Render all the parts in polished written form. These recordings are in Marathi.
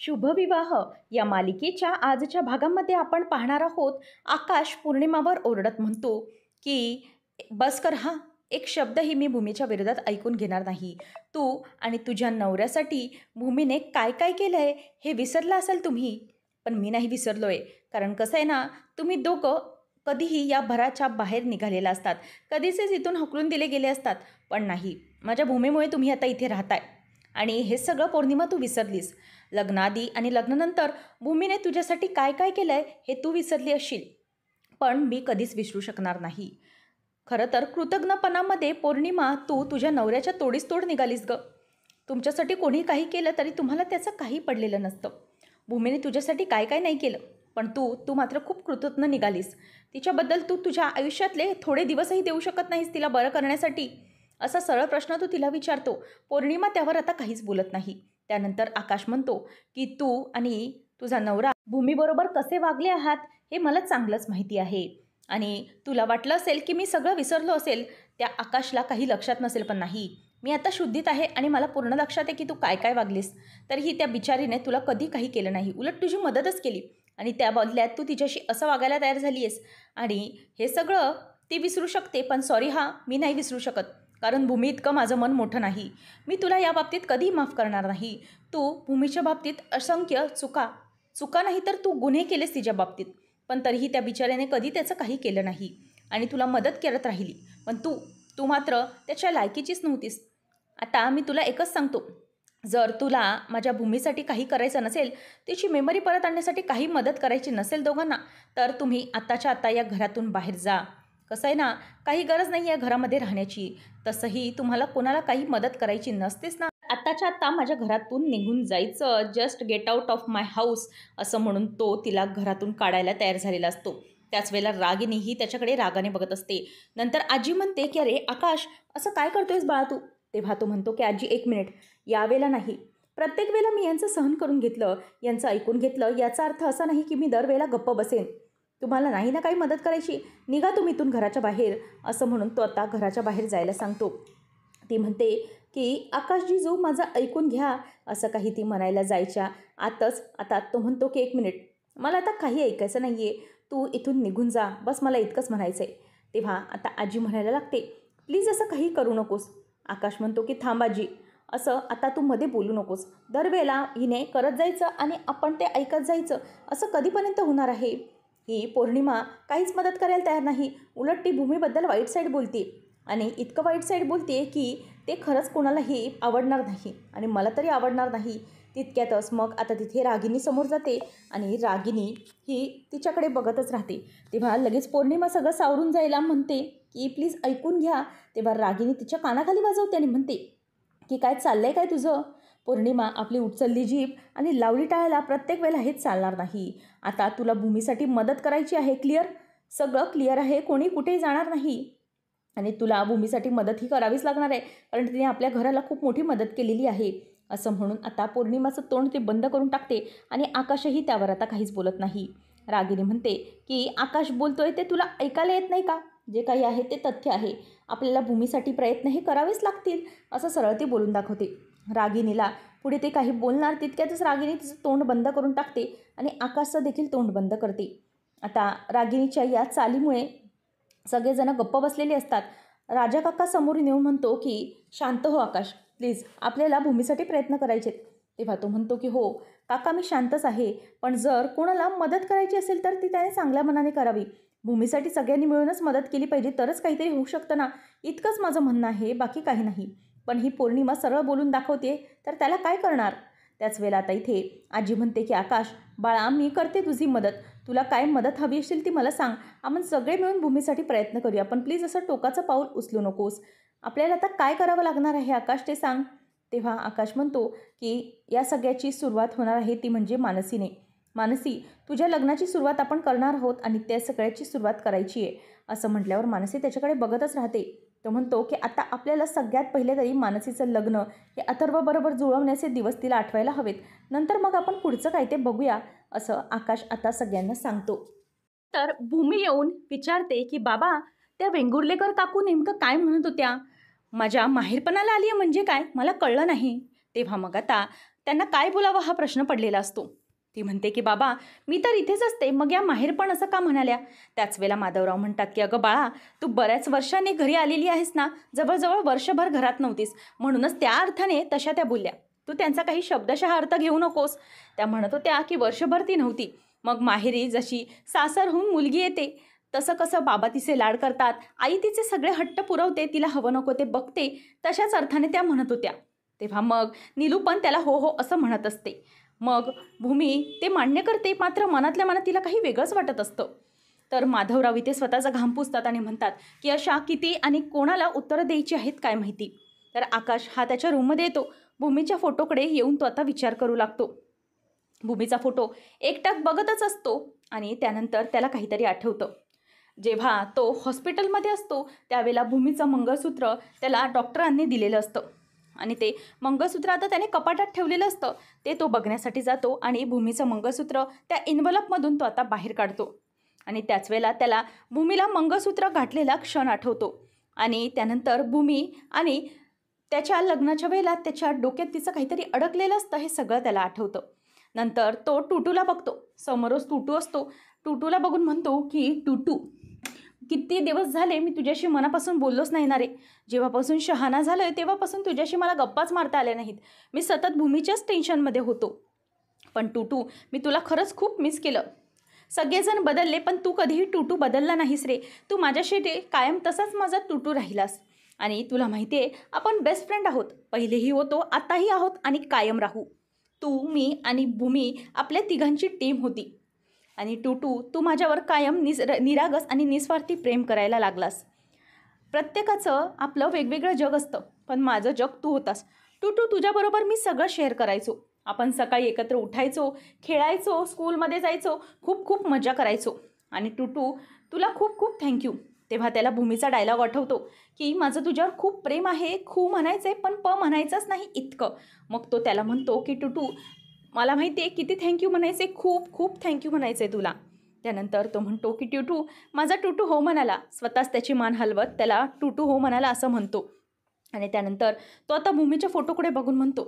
शुभविवाह या मालिकेच्या आजच्या भागामध्ये आपण पाहणार आहोत. आकाश पौर्णिमावर ओरडत म्हणतो की बस कर हा, एक शब्दही मी भूमीच्या विरोधात ऐकून घेणार नाही. तू आणि तुझ्या नवऱ्यासाठी भूमीने काय काय केलं आहे हे विसरला असाल तुम्ही, पण मी नाही विसरलोय. कारण कसं आहे ना, तुम्ही दोघं कधीही या भराच्या बाहेर निघालेला असतात, कधीचेच इथून हकलून दिले गेले असतात, पण नाही, माझ्या भूमीमुळे तुम्ही आता इथे राहताय. आणि हे सगळं पौर्णिमा तू विसरलीस. लग्नाआधी आणि लग्नानंतर भूमीने तुझ्यासाठी काय काय केलं आहे हे तू विसरली असशील, पण मी कधीच विसरू शकणार नाही. खरं तर कृतज्ञपणामध्ये पौर्णिमा तू तुझ्या नवऱ्याच्या तोडीस तोड निघालीस ग. तुमच्यासाठी कोणी काही केलं तरी तुम्हाला त्याचं काही पडलेलं नसतं. भूमीने तुझ्यासाठी काय काय नाही केलं, पण तू मात्र खूप कृतज्ञ निघालीस. तिच्याबद्दल तू तुझ्या आयुष्यातले थोडे दिवसही देऊ शकत नाहीस तिला बरं करण्यासाठी, असा सरळ प्रश्न तू तिला विचारतो. पौर्णिमा त्यावर आता काहीच बोलत नाही. त्यानंतर आकाश म्हणतो की तू आणि तुझा नवरा भूमीबरोबर कसे वागले आहात हे मला चांगलंच माहिती आहे. आणि तुला वाटलं असेल की मी सगळं विसरलो असेल, त्या आकाशला काही लक्षात नसेल, पण नाही, मी आता शुद्धीत आहे आणि मला पूर्ण लक्षात आहे की तू काय काय वागलीस. तरीही त्या बिचारीने तुला कधी काही केलं नाही, उलट तुझी मदतच केली. आणि त्या बदल्यात तू तिच्याशी असं वागायला तयार झाली आहेस. आणि हे सगळं ती विसरू शकते, पण सॉरी हा, मी नाही विसरू शकत. कारण भूमी इतकं माझं मन मोठं नाही. मी तुला या बाबतीत कधीही माफ करणार नाही. तू भूमीच्या बाबतीत असंख्य चुका नाही तर तू गुन्हे केलेस तिच्या बाबतीत, पण तरीही त्या बिचाऱ्याने कधी त्याचं काही केलं नाही आणि तुला मदत करत राहिली. पण तू मात्र त्याच्या लायकीचीच नव्हतीस. आता मी तुला एकच सांगतो, जर तुला माझ्या भूमीसाठी काही करायचं नसेल, तिची मेमरी परत आणण्यासाठी काही मदत करायची नसेल दोघांना, तर तुम्ही आत्ताच्या आत्ता या घरातून बाहेर जा. कसं आहे ना, काही गरज नाही आहे घरामध्ये राहण्याची. तसंही तुम्हाला कोणाला काही मदत करायची नसतेच ना, आत्ताच्या आत्ता माझ्या घरातून निघून जायचं, just get out of my house, असं म्हणून तो तिला घरातून काढायला तयार झालेला असतो. त्याच वेळेला रागिनीही त्याच्याकडे रागाने बघत असते. नंतर आजी म्हणते की अरे आकाश, असं काय करतोयस बाळा तू. तेव्हा तो म्हणतो की आजी एक मिनिट, यावेळेला नाही, प्रत्येक वेळेला मी यांचं सहन करून घेतलं, यांचं ऐकून घेतलं, याचा अर्थ असा नाही की मी दरवेळेला गप्प बसेन. तुम्हाला नाही ना काही मदत करायची, निघा तुम्ही इथून घराच्या बाहेर, असं म्हणून तो आता घराच्या बाहेर जायला सांगतो. ती म्हणते की आकाशजी जो माझं ऐकून घ्या, असं काही ती म्हणायला जायच्या आतच आता तो म्हणतो की एक मिनिट, मला आता काही ऐकायचं नाही आहे, तू इथून निघून जा, बस मला इतकंच म्हणायचं आहे. तेव्हा आता आजी म्हणायला लागते प्लीज असं काही करू नकोस. आकाश म्हणतो की थांब आजी, असं आता तू मध्ये बोलू नकोस. दरवेळेला हिने करत जायचं आणि आपण ते ऐकत जायचं, असं कधीपर्यंत होणार आहे. ही पौर्णिमा काहीच मदत करायला तयार नाही, उलट ती भूमीबद्दल वाईट साईड बोलते आणि इतकं वाईट साईड बोलते की ते खरंच कोणालाही आवडणार नाही आणि मला तरी आवडणार नाही. तितक्यातच मग आता तिथे रागिनी समोर जाते आणि रागिनी ही तिच्याकडे बघतच राहते. तेव्हा लगेच पौर्णिमा सगळं सावरून जायला म्हणते की प्लीज ऐकून घ्या. तेव्हा रागिनी तिच्या कानाखाली वाजवते आणि म्हणते की काय चाललंय काय तुझं. पौर्णिमा आपली उचलली जीभ आणि लावली टाळायला प्रत्येक वेळेला हेच चालणार नाही. आता तुला भूमीसाठी मदत करायची आहे, क्लिअर, सगळं क्लिअर आहे, कोणी कुठेही जाणार नाही आणि तुला भूमीसाठी मदतही करावीच लागणार आहे, कारण तिने आपल्या घराला खूप मोठी मदत केलेली आहे. असं म्हणून आता पौर्णिमाचं तोंड ते बंद करून टाकते आणि आकाशही त्यावर आता काहीच बोलत नाही. रागिनी म्हणते की आकाश बोलतोय ते तुला ऐकायला येत नाही का, जे काही आहे ते तथ्य आहे, आपल्याला भूमीसाठी प्रयत्न हे करावेच लागतील, असं सरळ ती बोलून दाखवते. रागिनीला पुढे ते काही बोलणार तितक्यातच रागिनी तिचं तोंड बंद करून टाकते आणि आकाशचं देखील तोंड बंद करते. आता रागिनीच्या या चालीमुळे सगळेजण गप्प बसलेले असतात. राजा काका समोर येऊन म्हणतो की शांत हो आकाश, प्लीज, आपल्याला भूमीसाठी प्रयत्न करायचे. तेव्हा तो म्हणतो की हो काका, मी शांतच आहे, पण जर कोणाला मदत करायची असेल तर ती त्याने चांगल्या मनाने करावी. भूमीसाठी सगळ्यांनी मिळूनच मदत केली पाहिजे, तरच काहीतरी होऊ शकतं ना, इतकंच माझं म्हणणं आहे, बाकी काही नाही. पण ही पौर्णिमा सरळ बोलून दाखवते तर त्याला काय करणार. त्याच वेळेला आता इथे आजी म्हणते की आकाश बाळा, मी करते तुझी मदत, तुला काय मदत हवी असेल ती मला सांग, आपण सगळे मिळून भूमीसाठी प्रयत्न करूया, पण प्लीज असं टोकाचं पाऊल उचलू नकोस. आपल्याला आता काय करावं लागणार आहे आकाश ते सांग. तेव्हा आकाश म्हणतो की या सगळ्याची सुरुवात होणार आहे ती म्हणजे मानसीने. मानसी, तुझ्या लग्नाची सुरुवात आपण करणार आहोत आणि त्या सगळ्याची सुरुवात करायची आहे. असं म्हटल्यावर मानसी त्याच्याकडे बघतच राहते. तो म्हणतो की आता आपल्याला सगळ्यात पहिले तरी मानसीचं लग्न हे अथर्वबरोबर जुळवण्याचे दिवस तिला आठवायला हवेत, नंतर मग आपण पुढचं काय ते बघूया, असं आकाश आता सगळ्यांना सांगतो. तर भूमी येऊन विचारते की बाबा, त्या वेंगुर्लेकर काकू नेमकं काय म्हणत होत्या, माझ्या माहेरपणाला आली आहे म्हणजे काय, मला कळलं नाही. तेव्हा मग आता त्यांना काय बोलावं हा प्रश्न पडलेला असतो. ती म्हणते की बाबा मी तर इथेच असते, मग या माहेर पण असं का म्हणाल्या. त्याच वेळेला माधवराव म्हणतात की अगं बाळा, तू बऱ्याच वर्षांनी घरी आलेली आहेस ना, जवळजवळ वर्षभर घरात नव्हतीस, म्हणूनच त्या अर्थाने तशा त्या बोलल्या. तू त्यांचा काही शब्दशः अर्थ घेऊ नकोस. त्या म्हणत होत्या की वर्षभर ती नव्हती, मग माहेरी जशी सासरहून मुलगी येते तसं कसं बाबा तिचे लाड करतात, आई तिचे सगळे हट्ट पुरवते, तिला हवं नको ते बघते, तशाच अर्थाने त्या म्हणत होत्या. तेव्हा मग नीलू पण त्याला हो हो असं म्हणत असते. मग भूमी ते मान्य करते, मात्र मनातल्या मनात तिला काही वेगळंच वाटत असतं. तर माधवराव इथे स्वतःचा घाम पुसतात आणि म्हणतात की अशा किती आणि कोणाला उत्तरं द्यायची आहेत काय माहिती. तर आकाश हा त्याच्या रूममध्ये येतो. भूमीच्या फोटोकडे येऊन तो आता विचार करू लागतो. भूमीचा फोटो एकटाक बघतच असतो आणि त्यानंतर त्याला काहीतरी आठवतं. जेव्हा तो हॉस्पिटलमध्ये असतो त्यावेळेला भूमीचं मंगळसूत्र त्याला डॉक्टरांनी दिलेलं असतं आणि ते मंगळसूत्र आता त्याने कपाटात ठेवलेलं असतं. ते तो बघण्यासाठी जातो आणि भूमीचं मंगळसूत्र त्या इन्व्हलपमधून तो आता बाहेर काढतो आणि त्याच वेळेला त्याला भूमीला मंगळसूत्र घातलेला क्षण आठवतो. आणि त्यानंतर भूमी आणि त्याच्या लग्नाच्या वेळेला त्याच्या डोक्यात तिचं काहीतरी अडकलेलं असतं, हे सगळं त्याला आठवतं. नंतर तो टुटूला बघतो. समोरच टुटू असतो. टुटूला बघून म्हणतो की टुटू, किती दिवस झाले मी तुझ्याशी मनापासून बोललोच नाही ना रे. जेव्हापासून शहाणा झालं आहे तेव्हापासून तुझ्याशी मला गप्पाच मारता आल्या नाहीत. मी सतत भूमीच्याच टेन्शनमध्ये होतो. पण टुटू, मी तुला खरंच खूप मिस केलं. सगळेजण बदलले पण तू कधीही टुटू बदलला नाहीस रे. तू माझ्याशी कायम तसाच माझा टुटू राहिलास. आणि तुला माहिती आहे आपण बेस्ट फ्रेंड आहोत, पहिलेही होतो, आताही आहोत आणि कायम राहू. तू, मी आणि भूमी आपल्या तिघांची टीम होती. आणि टुटू, तू माझ्यावर कायम निरागस आणि निस्वार्थी प्रेम करायला लागलास. प्रत्येकाचं आपलं वेगवेगळं जग असतं, पण माझं जग तू होतास. टुटू, तुझ्याबरोबर मी सगळं शेअर करायचो. आपण सकाळी एकत्र उठायचो, खेळायचो, स्कूलमध्ये जायचो, खूप खूप मजा करायचो. आणि टुटू, तुला खूप खूप थँक्यू. तेव्हा त्याला भूमीचा डायलॉग आठवतो की माझं तुझ्यावर खूप प्रेम आहे, खूप म्हणायचं पण म्हणायचंच नाही इतकं. मग तो त्याला म्हणतो की टुटू, मला माहिती आहे किती थँक्यू म्हणायचे, खूप खूप थँक्यू म्हणायचे तुला. त्यानंतर तो म्हणतो की टुटू, माझा टुटू हो म्हणाला. स्वतःच त्याची मान हलवत त्याला टुटू हो म्हणाला असं म्हणतो. आणि त्यानंतर तो आता भूमीच्या फोटोकडे बघून म्हणतो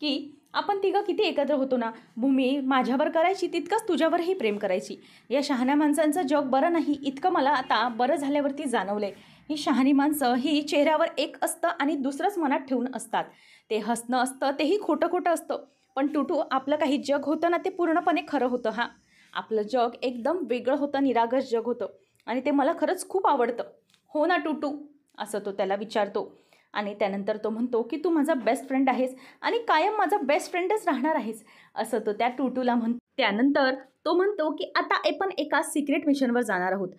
की आपण तिघं किती एकत्र होतो ना. भूमी माझ्यावर करायची तितकंच तुझ्यावरही प्रेम करायची. या शहाण्या माणसांचं जग बरं नाही इतकं मला आता बरं झाल्यावरती जाणवलं आहे. ही शहाणी माणसं ही चेहऱ्यावर एक असतं आणि दुसरंच मनात ठेवून असतात. ते हसणं असतं तेही खोटं खोटं असतं. पण टुटू, आपलं काही जग होतं ना ते पूर्णपणे खरं होतं. हां, आपलं जग एकदम वेगळं होतं, निरागस जग होतं आणि ते मला खरंच खूप आवडतं. हो ना टुटू, असं तो त्याला विचारतो. आणि त्यानंतर तो म्हणतो की तू माझा बेस्ट फ्रेंड आहेस आणि कायम माझा बेस्ट फ्रेंडच राहणार आहेस, असं तो त्या टुटूला म्हणतो. त्यानंतर तो म्हणतो की आता आपण एका सिक्रेट मिशनवर जाणार आहोत.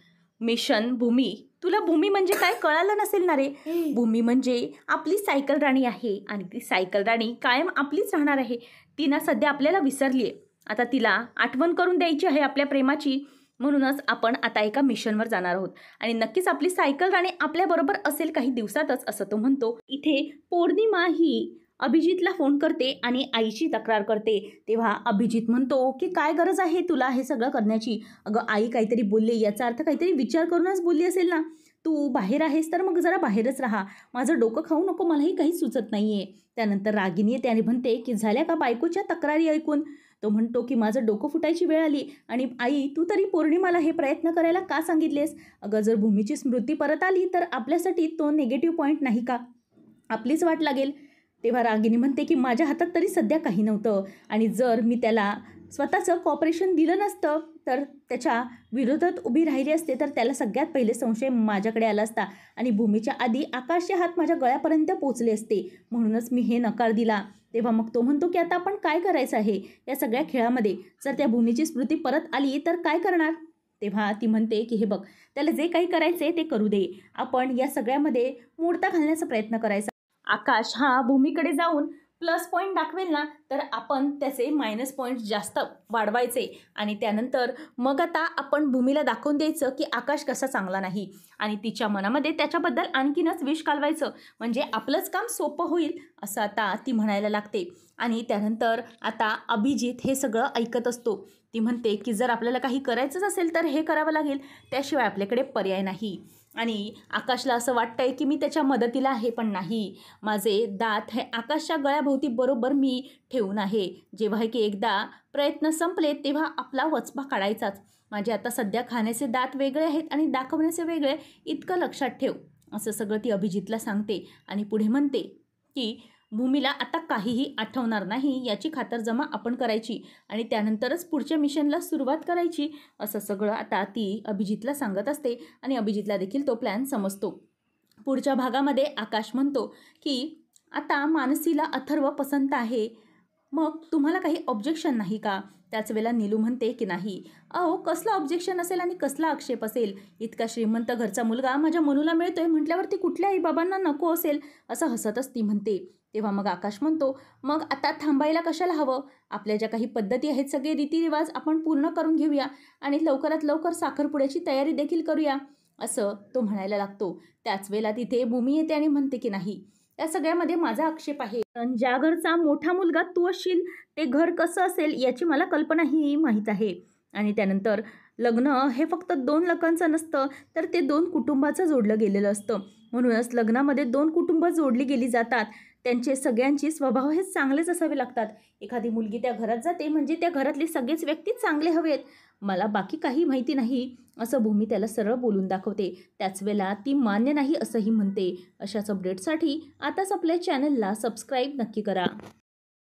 मिशन भूमी. तुला भूमी म्हणजे काय कळालं नसेल ना रे. भूमी म्हणजे आपली सायकल राणी आहे आणि ती सायकल राणी कायम आपलीच राहणार आहे. ती ना सध्या आपल्याला विसरली आहे. आता तिला आठवण करून द्यायची आहे आपल्या प्रेमाची. म्हणूनच आपण आता एका मिशनवर जाणार आहोत आणि नक्कीच आपली सायकल राणी आपल्याबरोबर असेल काही दिवसातच, असं तो म्हणतो. इथे पौर्णिमा ही अभिजितला फोन करते आणि आईची तक्रार करते. तेव्हा अभिजित म्हणतो की काय गरज आहे तुला हे सगळं करण्याची. अगं आई काहीतरी बोलले याचा अर्थ काहीतरी विचार करूनच बोलली असेल ना. तू बाहेर आहेस तर मग जरा बाहेरच राहा, माझं डोकं खाऊ नको, मलाही काही सुचत नाही आहे. त्यानंतर रागिनी येते आणि म्हणते की झाल्या का बायकोच्या तक्रारी ऐकून. तो म्हणतो की माझं डोकं फुटायची वेळ आली आणि आई तू तरी पौर्णिमाला हे प्रयत्न करायला का सांगितलेस. अगं जर भूमीची स्मृती परत आली तर आपल्यासाठी तो निगेटिव्ह पॉईंट नाही का, आपलीच वाट लागेल. तेव्हा रागिनी म्हणते की माझ्या हातात तरी सध्या काही नव्हतं आणि जर मी त्याला स्वतःचं कॉपरेशन दिलं नसतं तर त्याच्या विरोधात उभी राहिली असते तर त्याला सगळ्यात पहिले संशय माझ्याकडे आला असता आणि भूमीच्या आधी आकाशचे हात माझ्या गळ्यापर्यंत पोचले असते, म्हणूनच मी हे नकार दिला. तेव्हा मग तो म्हणतो की आता आपण काय करायचं आहे या सगळ्या खेळामध्ये. जर त्या भूमीची स्मृती परत आली तर काय करणार. तेव्हा ती म्हणते की हे बघ, त्याला जे काही करायचे ते करू दे, आपण या सगळ्यामध्ये मोडता घालण्याचा प्रयत्न करायचा. आकाश हा भूमीकडे जाऊन प्लस पॉईंट दाखवेल ना तर आपण त्याचे मायनस पॉईंट जास्त वाढवायचे आणि त्यानंतर मग आता आपण भूमीला दाखवून द्यायचं की आकाश कसा चांगला नाही आणि तिच्या मनामध्ये त्याच्याबद्दल आणखीनच विष कालवायचं, म्हणजे आपलंच काम सोपं होईल, असं आता ती म्हणायला लागते. आणि त्यानंतर आता अभिजित हे सगळं ऐकत असतो. ती म्हणते की जर आपल्याला काही करायचंच असेल तर हे करावं लागेल, त्याशिवाय आपल्याकडे पर्याय नाही. आणि आकाशला असं वाटतंय की मी त्याच्या मदतीला आहे, पण नाही. माझे दात हे आकाशच्या गळ्याभोवती बरोबर मी ठेवून आहे. जेव्हा की एकदा प्रयत्न संपले तेव्हा आपला वचपा काढायचाच. माझे आता सध्या खाण्याचे दात वेगळे आहेत आणि दाखवण्याचे वेगळे, इतकं लक्षात ठेव. असं सगळं ती अभिजितला सांगते आणि पुढे म्हणते की भूमीला आता काहीही आठवणार नाही याची खातरजमा आपण करायची आणि त्यानंतरच पुढच्या मिशनला सुरुवात करायची. असं सगळं आता ती अभिजितला सांगत असते आणि अभिजितला देखील तो प्लॅन समजतो. पुढच्या भागामध्ये आकाश म्हणतो की आता मानसीला अथर्व पसंत आहे, मग तुम्हाला काही ऑब्जेक्शन नाही का? त्याच वेळेला नीलू म्हणते की नाही. अहो, कसलं ऑब्जेक्शन असेल आणि कसला आक्षेप असेल? इतका श्रीमंत घरचा मुलगा माझ्या मनूला मिळतोय म्हटल्यावरती कुठल्या आई बाबांना नको असेल, असं हसतच ती म्हणते. तेव्हा मग आकाश म्हणतो, मग आता थांबायला कशाला हवं? आपल्या ज्या काही पद्धती आहेत, सगळे रीतिरिवाज आपण पूर्ण करून घेऊया आणि लवकरात लवकर साखरपुड्याची तयारी देखील करूया, असं तो म्हणायला लागतो. त्याच वेळेला तिथे भूमी येते आणि म्हणते की नाही, या सगळ्यामध्ये माझा आक्षेप आहे. पण ज्या घरचा मोठा मुलगा तू असशील ते घर कसं असेल याची मला कल्पनाही माहीत आहे. आणि त्यानंतर लग्न हे फक्त 2 लोकांचं नसतं, तर ते 2 कुटुंबाचं जोडलं गेलेलं असतं. म्हणूनच लग्नामध्ये 2 कुटुंब जोडली गेली जातात. त्यांचे सगळ्यांची स्वभाव हे चांगलेच असावे लागतात. एखादी मुलगी त्या घरात जाते म्हणजे त्या घरातले सगळेच व्यक्ती चांगले हवेत. मला बाकी काही माहिती नाही, असं भूमी त्याला सरळ बोलून दाखवते. त्याच वेळेला ती मान्य नाही असंही म्हणते. अशाच अपडेटसाठी आताच आपल्या चॅनलला सबस्क्राईब नक्की करा.